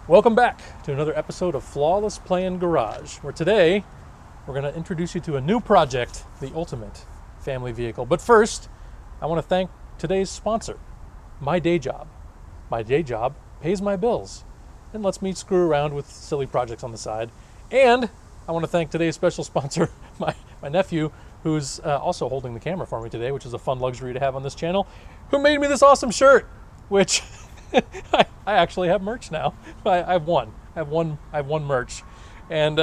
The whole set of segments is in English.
Welcome back to another episode of Flawless Plan Garage, where today we're going to introduce you to a new project, the ultimate family vehicle. But first, I want to thank today's sponsor, my day job. My day job pays my bills and lets me screw around with silly projects on the side. And I want to thank today's special sponsor, my nephew, who's also holding the camera for me today, which is a fun luxury to have on this channel, who made me this awesome shirt, which I actually have merch now. I have one merch, and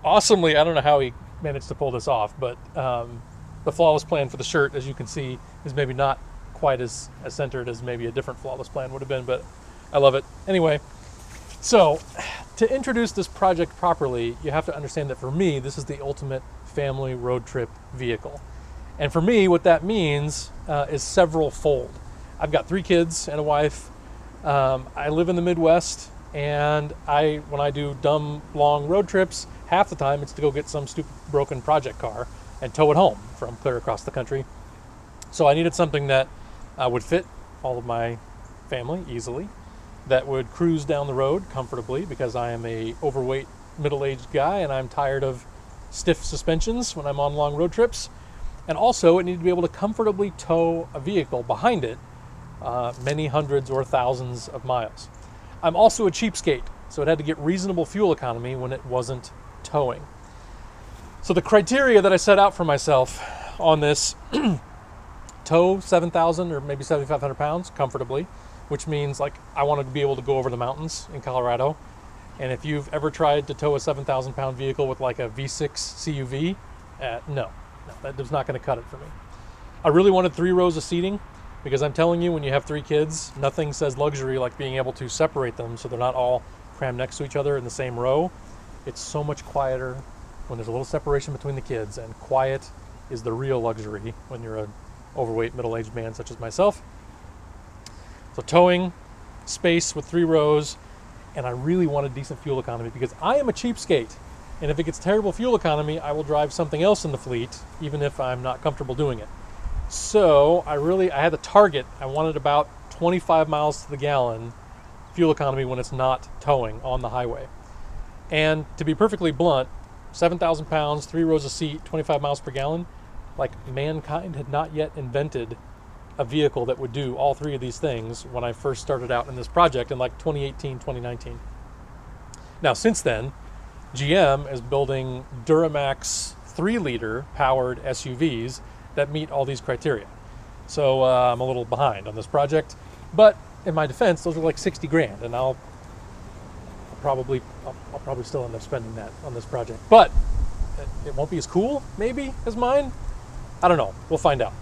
awesomely, I don't know how he managed to pull this off, but the flawless plan for the shirt, as you can see, is maybe not quite as centered as maybe a different flawless plan would have been, but I love it. Anyway, so to introduce this project properly, you have to understand that for me, this is the ultimate family road trip vehicle. And for me, what that means is several fold. I've got 3 kids and a wife. I live in the Midwest, and when I do dumb, long road trips, half the time it's to go get some stupid broken project car and tow it home from clear across the country. So I needed something that would fit all of my family easily, that would cruise down the road comfortably, because I am a overweight, middle-aged guy, and I'm tired of stiff suspensions when I'm on long road trips. And also, it needed to be able to comfortably tow a vehicle behind it many hundreds or thousands of miles. I'm also a cheapskate, so it had to get reasonable fuel economy when it wasn't towing. So the criteria that I set out for myself on this: tow 7,000 or maybe 7,500 pounds comfortably, which means like I wanted to be able to go over the mountains in Colorado. And if you've ever tried to tow a 7,000 pound vehicle with like a V6 CUV, no, that is not going to cut it for me. I really wanted 3 rows of seating, because I'm telling you, when you have 3 kids, nothing says luxury like being able to separate them so they're not all crammed next to each other in the same row. It's so much quieter when there's a little separation between the kids, and quiet is the real luxury when you're an overweight, middle-aged man such as myself. So towing, space with 3 rows, and I really wanted decent fuel economy because I am a cheapskate. And if it gets terrible fuel economy, I will drive something else in the fleet, even if I'm not comfortable doing it. So I had the target. I wanted about 25 miles to the gallon fuel economy when it's not towing on the highway. And to be perfectly blunt, 7,000 pounds, 3 rows of seat, 25 miles per gallon, like mankind had not yet invented a vehicle that would do all 3 of these things when I first started out in this project in like 2018, 2019. Now, since then, GM is building Duramax 3-liter powered SUVs that meet all these criteria. So I'm a little behind on this project, but in my defense, those are like 60 grand, and I'll probably still end up spending that on this project. But it won't be as cool, maybe, as mine. I don't know. We'll find out.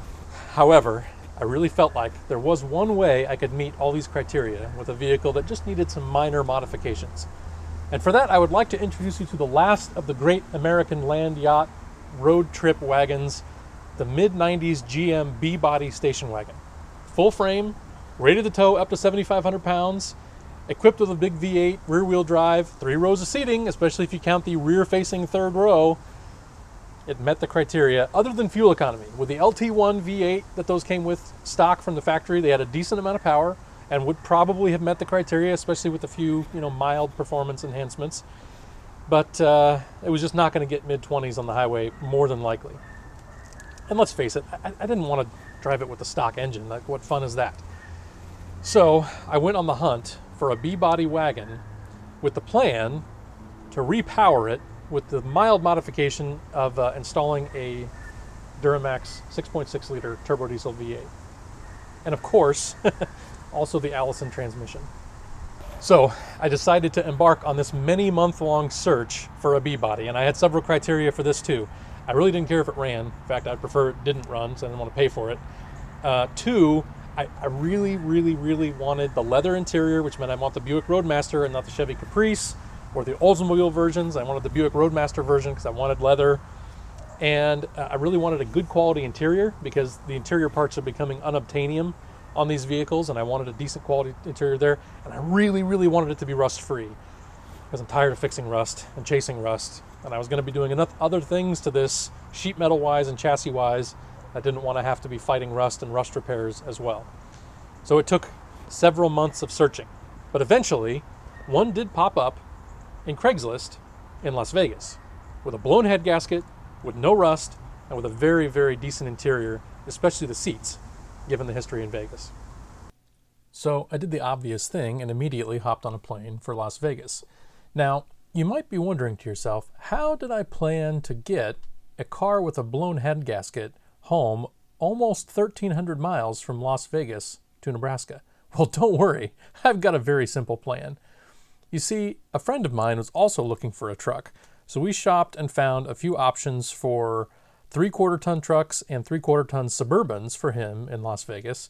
However, I really felt like there was one way I could meet all these criteria with a vehicle that just needed some minor modifications. And for that, I would like to introduce you to the last of the great American land yacht road trip wagons, the mid-90s GM B-body station wagon. Full frame, rated to tow up to 7,500 pounds, equipped with a big V8 rear-wheel drive, 3 rows of seating, especially if you count the rear-facing 3rd row. It met the criteria, other than fuel economy. With the LT1 V8 that those came with stock from the factory, they had a decent amount of power and would probably have met the criteria, especially with a few, mild performance enhancements. But it was just not going to get mid-20s on the highway, more than likely. And let's face it, I didn't want to drive it with a stock engine. Like, what fun is that? So I went on the hunt for a B-body wagon with the plan to repower it with the mild modification of installing a Duramax 6.6 liter turbo diesel V8. And of course, also the Allison transmission. So I decided to embark on this many month-long search for a B-body, and I had several criteria for this too. I really didn't care if it ran. In fact, I'd prefer it didn't run, so I didn't want to pay for it. 2, I really, really, really wanted the leather interior, which meant I want the Buick Roadmaster and not the Chevy Caprice or the Oldsmobile versions. I wanted the Buick Roadmaster version because I wanted leather. And I really wanted a good quality interior because the interior parts are becoming unobtainium on these vehicles, and I wanted a decent quality interior there. And I really, really wanted it to be rust-free because I'm tired of fixing rust and chasing rust. And I was going to be doing enough other things to this, sheet metal-wise and chassis-wise, I didn't want to have to be fighting rust and rust repairs as well. So it took several months of searching. But eventually, one did pop up in Craigslist in Las Vegas with a blown head gasket, with no rust, and with a very, very decent interior, especially the seats, given the history in Vegas. So I did the obvious thing and immediately hopped on a plane for Las Vegas. Now, you might be wondering to yourself, how did I plan to get a car with a blown head gasket home almost 1,300 miles from Las Vegas to Nebraska? Well, don't worry, I've got a very simple plan. You see, a friend of mine was also looking for a truck, so we shopped and found a few options for 3/4 ton trucks and 3/4 ton Suburbans for him in Las Vegas.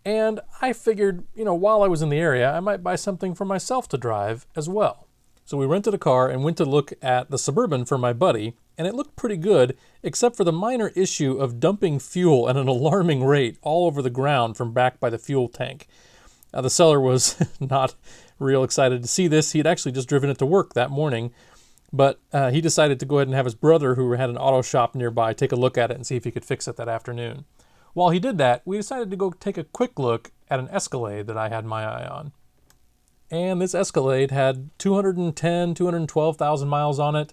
And I figured, while I was in the area, I might buy something for myself to drive as well. So we rented a car and went to look at the Suburban for my buddy, and it looked pretty good, except for the minor issue of dumping fuel at an alarming rate all over the ground from back by the fuel tank. The seller was not real excited to see this. He had actually just driven it to work that morning, but he decided to go ahead and have his brother, who had an auto shop nearby, take a look at it and see if he could fix it that afternoon. While he did that, we decided to go take a quick look at an Escalade that I had my eye on. And this Escalade had 212,000 miles on it,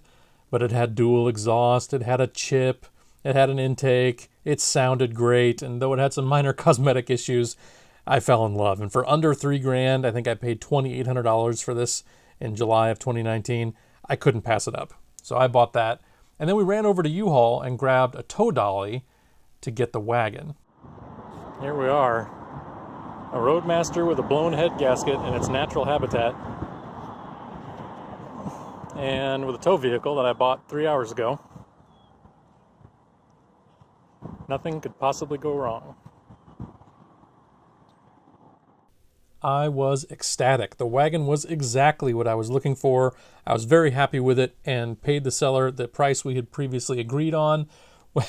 but it had dual exhaust, it had a chip, it had an intake, it sounded great, and though it had some minor cosmetic issues, I fell in love. And for under $3,000, I think I paid $2,800 for this in July of 2019, I couldn't pass it up. So I bought that. And then we ran over to U-Haul and grabbed a tow dolly to get the wagon. Here we are, a Roadmaster with a blown head gasket in its natural habitat, and with a tow vehicle that I bought 3 hours ago. Nothing could possibly go wrong. I was ecstatic. The wagon was exactly what I was looking for. I was very happy with it and paid the seller the price we had previously agreed on.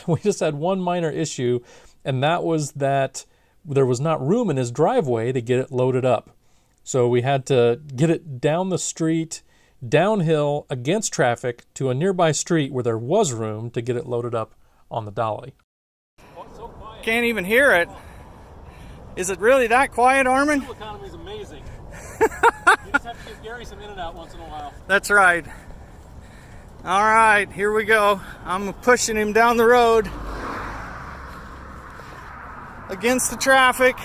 We just had one minor issue, and that was that there was not room in his driveway to get it loaded up. So we had to get it down the street, downhill against traffic to a nearby street where there was room to get it loaded up on the dolly. Can't even hear it. Is it really that quiet, Armin? The fuel economy is amazing. You just have to give Gary some in and out once in a while. That's right. All right, here we go. I'm pushing him down the road against the traffic.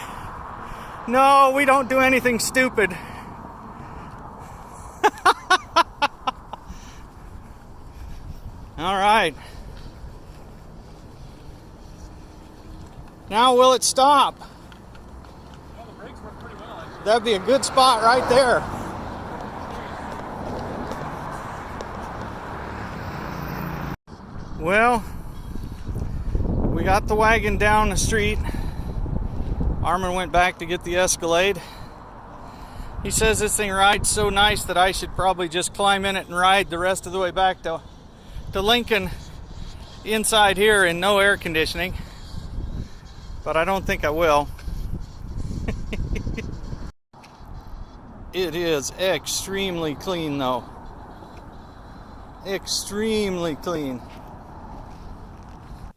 No, we don't do anything stupid. All right. Now will it stop? Well, the brakes work pretty well, actually. That'd be a good spot right there. Well, we got the wagon down the street. Armin went back to get the Escalade. He says this thing rides so nice that I should probably just climb in it and ride the rest of the way back to Lincoln inside here in no air conditioning. But I don't think I will. It is extremely clean though. Extremely clean.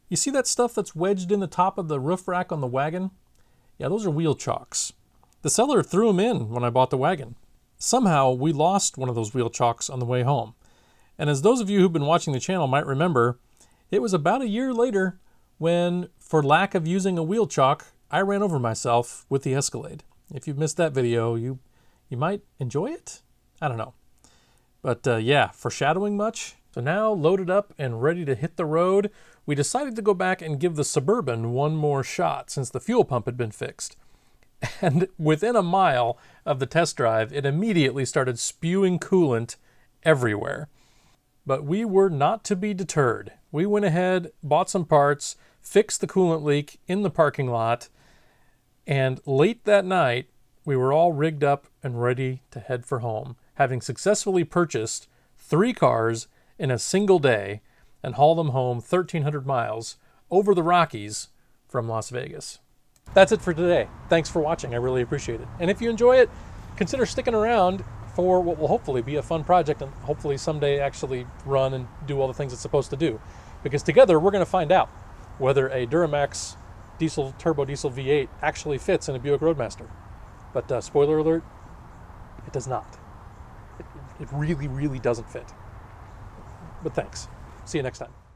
You see that stuff that's wedged in the top of the roof rack on the wagon? Yeah, those are wheel chocks. The seller threw them in when I bought the wagon. Somehow we lost one of those wheel chocks on the way home. And as those of you who've been watching the channel might remember, it was about a year later when, for lack of using a wheel chock, I ran over myself with the Escalade. If you've missed that video, you might enjoy it? I don't know. But yeah, foreshadowing much? So now loaded up and ready to hit the road, we decided to go back and give the Suburban one more shot since the fuel pump had been fixed. And within a mile of the test drive, it immediately started spewing coolant everywhere. But we were not to be deterred. We went ahead, bought some parts, fixed the coolant leak in the parking lot, and late that night, we were all rigged up and ready to head for home, having successfully purchased 3 cars in a single day and haul them home 1,300 miles over the Rockies from Las Vegas. That's it for today. Thanks for watching. I really appreciate it. And if you enjoy it, consider sticking around for what will hopefully be a fun project and hopefully someday actually run and do all the things it's supposed to do. Because together we're going to find out whether a Duramax turbo diesel V8 actually fits in a Buick Roadmaster. But spoiler alert, it does not. It really, really doesn't fit. But thanks. See you next time.